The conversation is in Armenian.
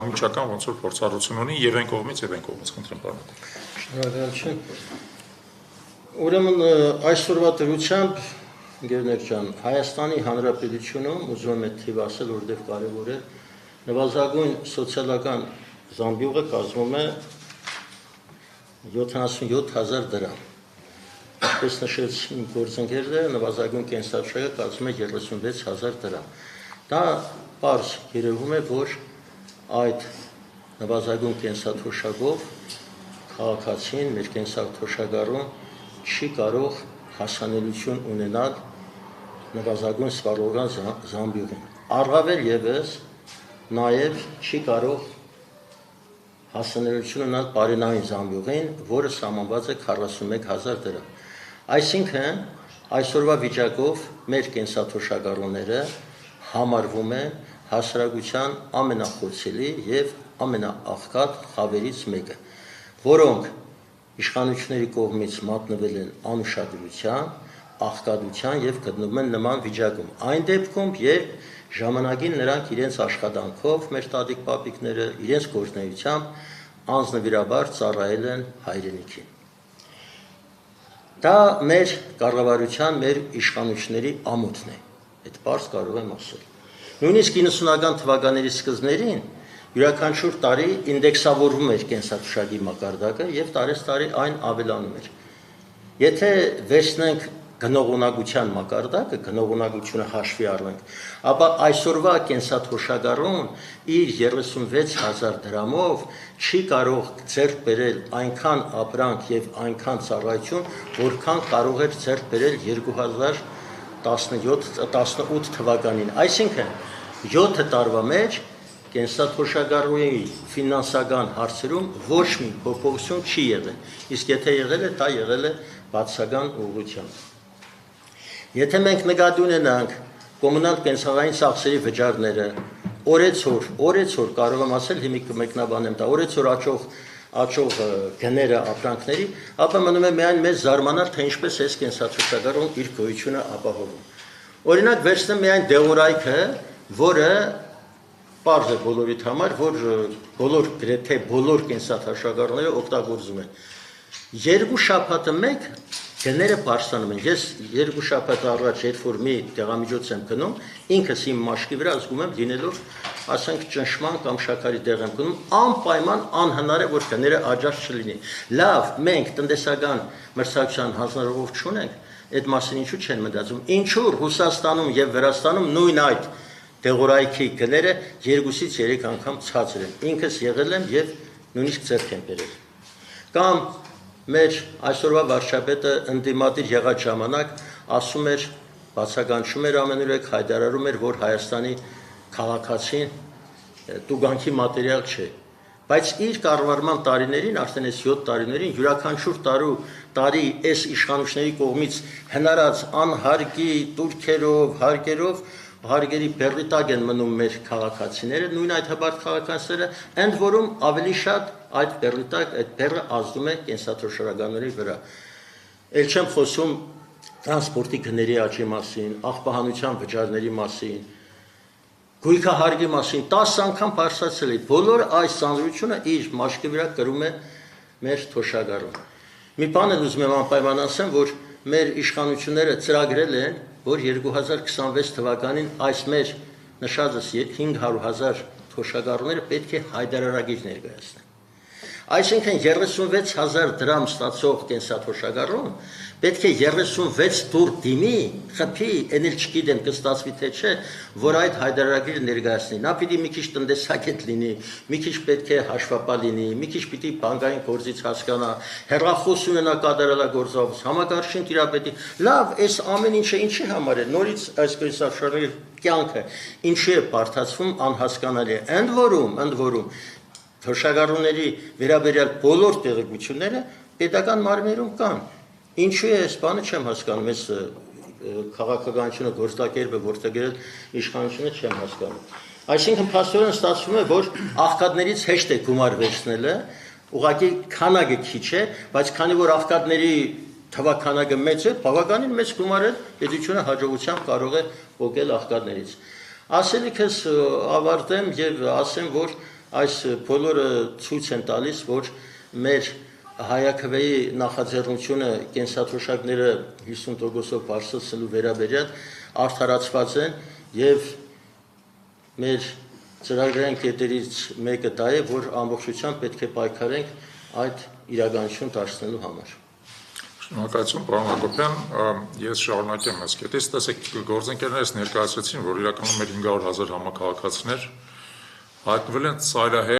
Միջական ոնց որ փորձառություն ունի եւ այն կողմից խնդրեմ պարոն։ Շնորհակալություն։ Ուրեմն այսօրվա դրությամբ Գերներ ջան, Հայաստանի Հանրապետությունում ուզում եմ թիվ ասել, որտեղ կարևոր է, նվազագույն սոցիալական զամբյուղը կազմում է 77,000 դրամ։ Ինչպես նշեց իմ գործընկերը, նվազագույն կենսաթոշակը կազմում է 36,000 դրամ։ Դա պարզ երևում է, որ այդ նվազագույն կենսաթոշակով քաղաքացին մեր կենսաթոշակառուն չի կարող հասանելիություն ունենալ նվազագույն սպառողական զամբյուղին։ Առավել ևս նաև չի կարող հասանելիություն ունենալ բարենային զամբյուղին, որը սահմանված է 41,000 դրամ։ Այսինքն այսօրվա վիճակով մեր կենսաթոշակառուները համարվում են հասարակության ամենախոցելի եւ ամենաաղքատ խավերից մեկը, որոնք իշխանությունների կողմից մատնվել են անուշադրության, աղքատության եւ գտնվում են նման վիճակում։ Այն դեպքում, երբ ժամանակին նրանք իրենց աշխատանքով, մեր տատիկ-պապիկները իրենց գործունեությամբ անձնվիրաբար ծառայել են հայրենիքին։ Դա մեր կառավարության, մեր իշխանությունների ամոթն է։ Այդ բարձ կարող եմ ասել։ Նույնիսկ 90-ական թվականների սկզբներին յուրաքանչյուր տարի ինդեքսավորվում էր կենսաթոշակի մակարդակը եւ տարեստարի այն ավելանում էր։ Եթե վերցնենք գնողունակության մակարդակը, գնողունակությունը հաշվի առնենք, ապա այսօրվա կենսաթոշակառուն իր 36,000 դրամով չի կարող ձեռք բերել այնքան ապրանք եւ այնքան ծառայություն, որքան կարող էր ձեռք բերել 2018 թվականին։ Այսինքն 7 տարվա մեջ կենսաթոշակառուի ֆինանսական հարցերում ոչ մի փոփոխություն չի եղել, իսկ եթե եղել է, դա եղել է բացասական ուղղությամբ։ Եթե մենք նկատի ունենանք կոմունալ կենսաղային ծախսերի վճարները, օրեցօր կարող եմ ասել, հիմա կմեկնաբանեմ դա, օրեցօր աճող գները ապրանքների, ապա մնում է միայն մեզ զարմանալ, թե ինչպես է կենսաթոշակառուն իր գոյությունը ապահովում։ Օրինակ վերցնեմ միայն դեղորայքը, որը պարզ է բոլորիդ համար, որ գրեթե բոլոր կենսաթոշակառուները օգտագործում են։ 2 շաբաթը մեկ գները բարձրանում են։ Ես 2 շաբաթ առաջ երբ որ մի դեղամիջոց եմ գնում, ինքս իմ մաշկի վրա զգում եմ լինելով, ասենք ճնշման կամ շաքարի դեղ եմ գնում, անպայման անհնար է որ գները աճած չլինի։ Լավ, մենք տնտեսական մրցակցության հանձնարարող չունենք, այդ մասին ինչու չեն մտածում։ Ինչու Ռուսաստանում եւ Վրաստանում նույն այդ դեղորայքի գները 2-ից 3 անգամ ցածր են։ Ինքս եղել եմ եւ նույնիսկ ձեռք եմ բերել։ Կամ մեր այսօրվա վարչապետը ընդդիմադիր եղած ժամանակ ասում էր, բացականչում էր ամենուրեք, հայտարարում էր, որ Հայաստանի քաղաքացին տուգանքի մատերիալ չէ։ Բայց իր կառավարման տարիներին, արդեն այս 7 տարիներին յուրաքանչյուր տարի այս իշխանությունների կողմից հնարած անհարգի տուրքերով, հարգերի բեռի տակ են մնում մեր քաղաքացիները, նույն այդ հբարտ քաղաքացիները, ընդ որում ավելի շատ այդ բեռի տակ, այդ բեռը ազդում է կենսաթոշակառուների վրա։ Էլ չեմ խոսում տրանսպորտի գների աճի մասին, աղբահանության վճարների մասին, գույքահարգի մասին, 10 անգամ բարձրացել է։ Բոլոր այս ծանրությունը իր մաշկի վրա կրում է մեր թոշակառուն։ Մի բան էլ ուզում եմ անպայման ասեմ, որ մեր իշխանությունները ծրագրել են, որ 2026 թվականին այս մեր նշածս 500,000 թոշակառուները պետք է հայտարարագիր ներկայացնեն։ Այսինքն 36,000 դրամ ստացող կենսաթոշակառուն պետք է 36 տուր դիմի, խփի, այն էլ չգիտեմ կստացվի թե չէ, որ այդ հայտարարագիրը ներկայացնի։ Նա պիտի մի քիչ տնտեսագետ լինի, մի քիչ պետք է հաշվապահ լինի, մի քիչ պիտի բանկային գործից հասկանա, հեռախոս ունենա կատարելագործող, համակարգչին տիրապետի։ Լավ, այս ամեն ինչը ինչի համար է, նորից այս կենսաթոշակառուի կյանքը ինչի է բարդացվում, անհասկանալի է։ Ընդ որում թոշակառուների վերաբերյալ բոլոր տեղեկությունները պետական մարմիններում կան։ Ինչու է այս բանը չեմ հասկանում, այս քաղաքականությունը գործակերպը որտեղել իշխանությունը չեմ հասկանում։ Այսինքն փաստորեն ստացվում է, որ աղքատներից հեշտ է գումար վերցնելը, ուղղակի քանակը քիչ է, բայց քանի որ աղքատների թվաքանակը մեծ է, բավականին մեծ գումար է, պետությունը հաջողությամբ կարող է օգնել աղքատներից։ Ասելիքս ավարտեմ եւ ասեմ, որ այս բոլորը ցույց են տալիս, որ մեր հայաքվեի նախաձեռնությունը կենսաթոշակները 50%-ով բարձրացնելու վերաբերյալ արդարացված են եւ մեր ծրագրային կետերից մեկը դա է, որ ամբողջությամբ պետք է պայքարենք այդ իրականություն դարձնելու համար։ Շնորհակալություն, պարոն Հակոբյան, ես շարունակեմ այս կետից, տեսեք, գործընկերներս ներկայացրեցին, որ իրականում մեր 500,000 համակարգացիներ հայտնվել են ծայրահեղ